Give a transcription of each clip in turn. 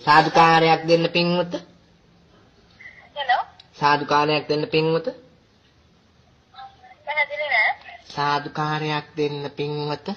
සාදුකාරයක් දෙන්න පින්වත. හෙලෝ. සාදුකාරයක් දෙන්න පින්වත. පැහැදිලි නෑ. සාදුකාරයක් දෙන්න පින්වත.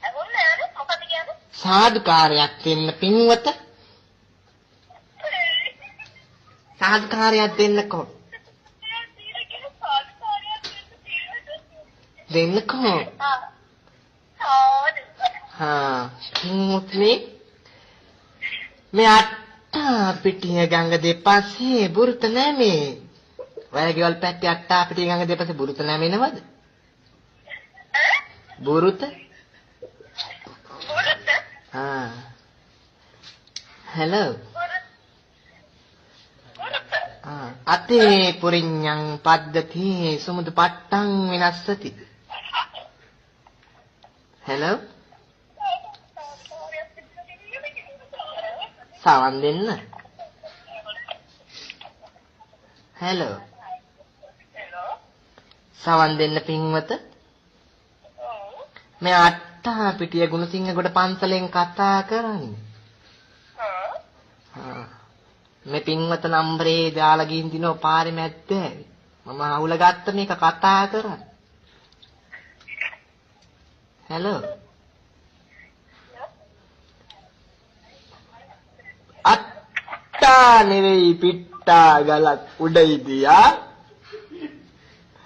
අහුන්නේ නෑනේ මොකද කියන්නේ? සාදුකාරයක් දෙන්න පින්වත. සාදුකාරයක් දෙන්නකෝ. දෙන්නකෝ. පින්වත්නි මේ අට්ටා පිටිය ගඟ දෙපස්සේ බුරුත නැමේ. ඔයාලගේ වල පැත්තේ අට්ටා පිටිය ගඟ දෙපස්සේ බුරුත නැමෙනවද? බුරුත? බුරුත? hello. අතේ පුරිඤ්ඤං පද්ධති සුමුදු පට්ටං විනස්සති. hello. සවන් දෙන්න. hello. සවන් දෙන්න පින්වත. මේ අට්ටා පිටිය ගුණසිංහගොඩ පන්සලෙන් කතා කරන්නේ. මේ පින්වත නම්බරේ දාලා ගින් දිනෝ පාරේ මැද්දේ. මම අහුල ගත්ත මේක කතා කරන්නේ. hello. අට්ටා නෙවෙයි පිට්ටා ගලක් උඩ ඉදියා.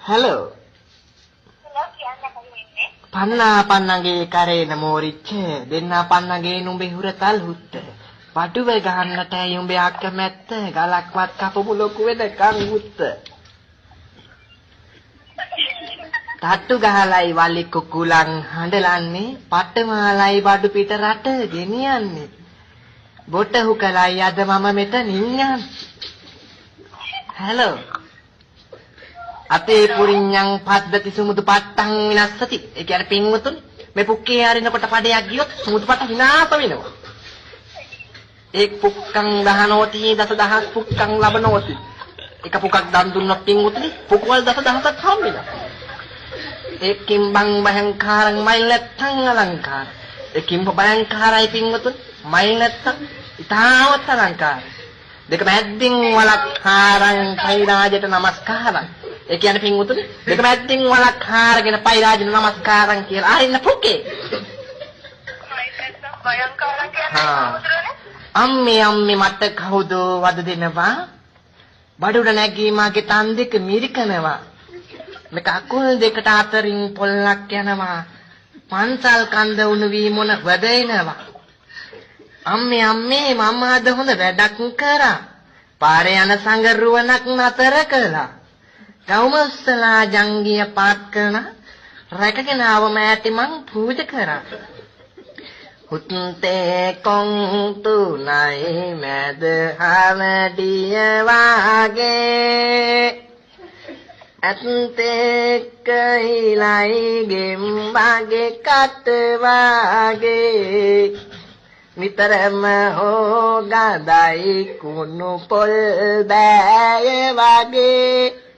hello. පන්නගේ කරේන මෝරිච්ච දෙන්නා පන්නගේ නුඹේ හුරතල් හුත්ත. පටුව ගහන්නට උඹේ අක්කමැත්ත ගලක්වත් කපපු ලොකු වෙදකන් හුත්ත. තට්ටු ගහලයි වලි කුකුලන් හඬලන්නේ පට්ටමාලයි බඩු පිට රට ගෙනියන්නේ. බොට හුකලයි අද මම මෙතනින් යන්නේ. hello. අතේ පුරිඤ්ඤං පද්ධති සුමුදු පට්ටං විනස්සති. ඒ කියන්නේ පින්වතුනි මේ පුක්කේ හරිනකොට පඩයක් ගියොත් සුමුදු පට විනාශ වෙනවා. එක් පුක්කං දහනෝති දසදහස් පුක්කං ලබනෝති. එක පුකක් දන් දුන්නොත් පින්වතුනි පුක්වල දසදහසක් හම් වෙනවා. එකින් බං බහංකාරං මයිල් නැත්තං අලංකාර. එකින් බහංකාරයි පින්වතුනි මයිල් නැත්තං ඉතාමත් අලංකාර. දෙක මැද්දින් වලක්කාරං පෛරාජයට නමස්කාරං. ඒ කියන්නේ පින්වතුනි දෙක මැද්දින් වලක්කාරගෙන පෛරාජයට නමස්කාරං කියලා ආරින්න පුකේ. භයංකාරං කියන්නේ අම්මේ මට කවුද වද දෙනවා? බඩුඩ නැගී මාගේ තන් දෙක මිරිකනවා. මේක අකුල් දෙකට අතරින් පොල්ලක් යනවා. පන්සල් කන්ද උණු වී මොන වදේනවා. අම්මේ මම අද හොඳ වැඩක් කරා. පාරේ යන සංගරුවනක් නතර කළා. ගෞමස්සලා ජංගිය පාත් කරන රැකගෙන ආව මෑටි මං පූජා කරා. හුත්තේ කොන් තුනයි මැද හවඩිය වාගේ අත්තේ කයිලයි ගෙම්බගේ කට වාගේ නිතරම හොගදයි කුණු පොල් බෑය වාගේ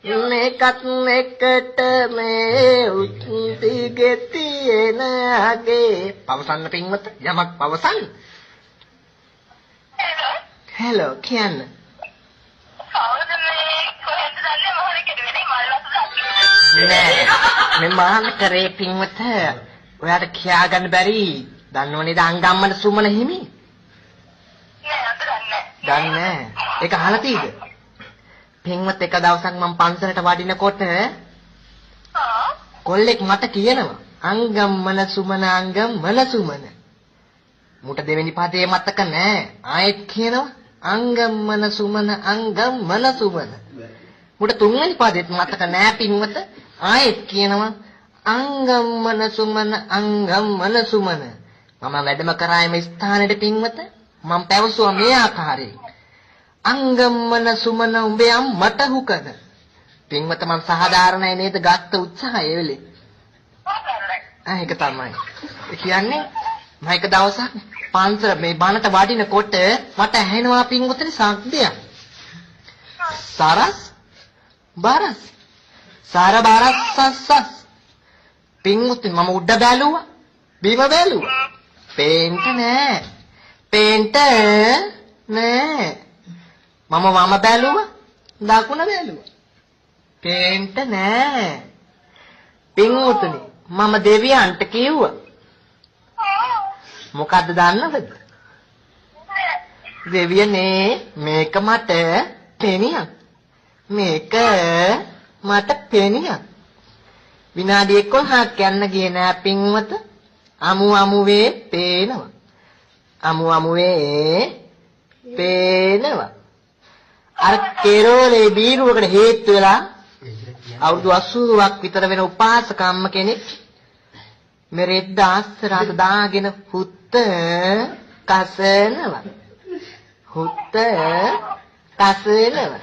මේකත් එකට මේ උත්තිගේ තියෙන අගේ පවසන්න පින්වත යමක් පවසන්න. hello කියන්න. කවුද මේ කොහෙන්ද දන්නේ මොහොනේ කෙරුවේ මල්ලත් නෑ මේ මහාන කරේ පින්වත ඔයාට කියා ගන්න බැරි දන්නවනේද අංගම්මන සුමන හිමි? නෑ අද දන්නේ ඒක අහලා තියෙද? පින්වත් එක දවසක් මම පන්සලට වඩිනකොට කොල්ලෙක් මට කියනවා අංගම්මන සුමන මුට දෙවෙනි පදේ මතක නෑ ආයෙත් කියනවා අංගම්මන සුමන මුට තුන්වෙනි පදෙත් මතක නෑ පින්වත ආයෙත් කියනවා අංගම්මන සුමන මම වැඩම කරායේ මේ ස්ථානෙට පින්වත මම පැවසුවා මේ ආකාරයෙන් අංගම්මන සුමන උඹේ අම්මට හුකද පින්වත මම සාධාරණයි නේද ගත්ත උත්සාහය වෙලේ ඒක තමයි කියන්නේ මම එක දවසක් පන්සල මේ බණට වඩිනකොට මට ඇහෙනවා පින්වතනි සද්දයක් සරස් බරස් සස් පින්වතනි මම උඩ බැලුවා බිම බැලුවා පේන්න නෑ පේන්ට නෑ. මම වම බැලුවා. දකුණ බැලුවා. පේන්ට නෑ. පින්වතුනි මම දෙවියන්ට කිව්වා. මොකද්ද දන්නවද? දෙවියනේ මේක මට පෙනියක්. මේක මට පෙනියක්. විනාඩි 11ක් යන්න ගියේ නෑ පින්වත. අමුවේ පේනවා. අමුවේ පේනවා. අර කෙරෝලේ බීරුවකට හේතු වෙලා අවුරුදු 80ක් විතර වෙන උපාසකම්ම කෙනෙක් මෙරෙද්ද ආශ්‍රාත දාගෙන හුත්ත කසනවා. හුත්ත කසනවා.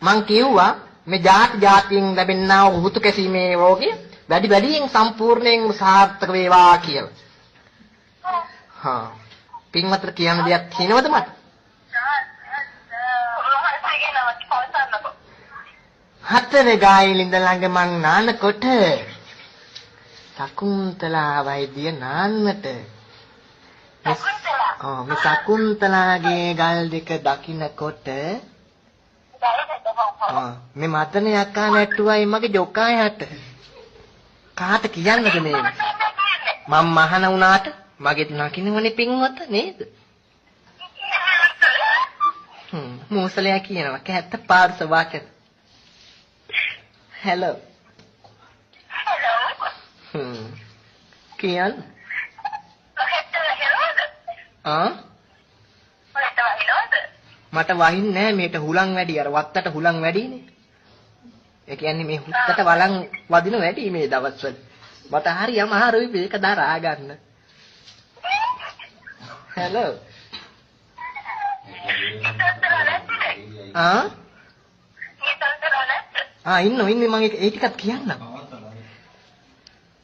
මං කිව්වා මේ જાතියෙන් ලැබෙනා හුතු කැසීමේ රෝගය වැඩියෙන් සම්පූර්ණයෙන් සාර්ථක වේවා කියලා. හා පින්වත්ට කියන්න දෙයක් තියෙනවද මට? හතර ගායිලින්ද ළඟ මං නානකොට සකුන්තලා වෛද්‍ය නාන්නට මේ සකුන්තලාගේ ගල් දෙක දකින්නකොට මේ මතනේ අක්කා නැට්ටුවයි මගේ ජොකා යට කාට කියන්නද මේ මම මහන වුණාට මගේ නකින්නවනේ පින්වත නේද? මූසලයා කියනවා කැත්ත පාර්ස වාක්‍යද? Hello. Hello. Kian? මට වහින්නේ නෑ මේට හුලං වැඩි අර වත්තට හුලං වැඩිනේ. ඒ කියන්නේ මේ හුත්තට වලං වදින වැඩි මේ දවස්වල. මට හරි අමාරුයි මේක දරා ගන්න. Hello. ඉන්නේ මම ඒ ටිකක් කියන්නම්.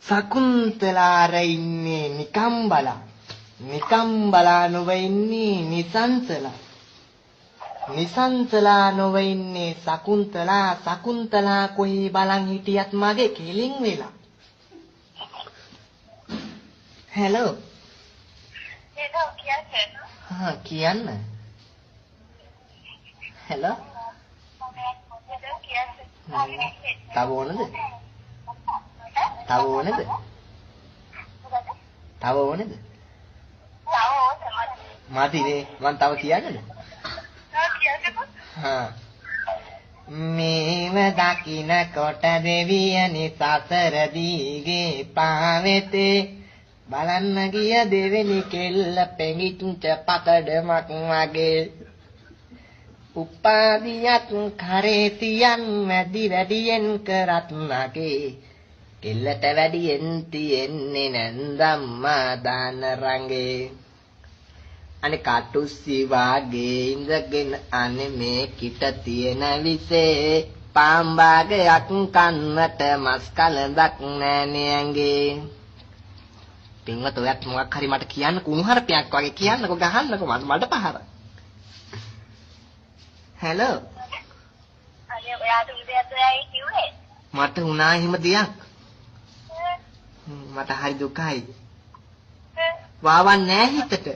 සකුන්තලාර ඉන්නේ නිකම් බලා නොව ඉන්නේ නිසංසලා. නිසංසලා නොව ඉන්නේ සකුන්තලා කොහේ බලන් හිටියත් මගේ කෙලින් වෙලා. හෙලෝ. කියන්න. හෙලෝ. තව ඕනද? මතිනේ මං තව කියන්නද? මේව දකින්නකොට දෙවියනි සසර දීගේ පාවෙතේ බලන්න ගිය දෙවෙනි කෙල්ල පෙඟිච්ච පකඩමක් වගේ උපාදියත් කරේ තියන් වැඩියෙන් කරත් නැගේ කෙල්ලට වැඩියෙන් තියෙන්නේ නැන්දම්මා දාන රංගේ අනේ කටුස්සි වාගේ ඉඳගෙන අනේ මේ කිට තියෙන විසේ පාම්බාගයක් කන්නට මස් කලඳක් නෑනේ ඇඟේ පින්වත් ඔයත් මොකක් හරි මට කියන්න කුණුහරුපයක් වගේ කියන්නකෝ ගහන්නකෝ මට පහර හෙලෝ අනේ ඔයාට උදේට ඇයි කිව්වේ මට උනා එහෙම දෙයක් මට හරි දුකයි වාවන්නේ නැහැ හිතට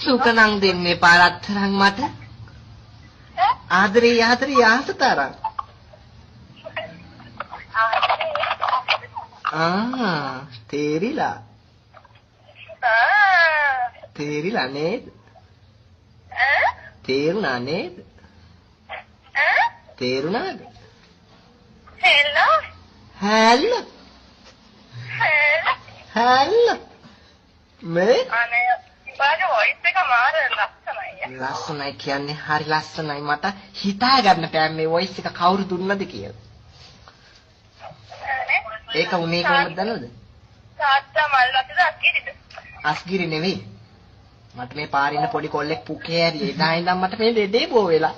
දුක නම් දෙන්නේ පාරත්තරන් මට ආදරේ ආසතරන් තේරිලා නේද තේරුණා නේද තේරුණාද හැල්ල මේ අනේ ඔයාගේ වොයිස් එක මාර ලස්සනයි ලස්සනයි කියන්නේ හරි ලස්සනයි මට හිතා ගන්න බෑ මේ වොයිස් එක කවුරු දුන්නද කියලා ඒක උනේ කොහොමද දන්නවද තාත්තා මල් වත්තද අස්ගිරි නෙවෙයි මට මේ පාරේ ඉන්න පොඩි කොල්ලෙක් පුකේ ඇරියේ එදා ඉඳන් මට මේ දෙඩේ බෝ වෙලා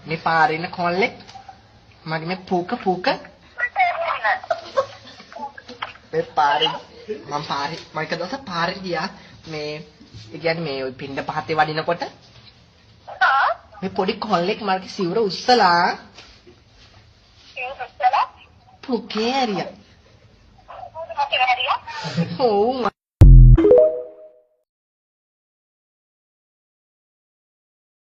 මේ පාරේ ඉන්න කොල්ලෙක් මගේ මේ පුක මේ පාරේ මම එක දවසක් පාරේ ගියා මේ ඒ කියන්නේ මේ පින්ඩ පහතේ වඩිනකොට මේ පොඩි කොල්ලෙක් මගේ සිවුර උස්සලා පුකේ ඇරියා ඔව්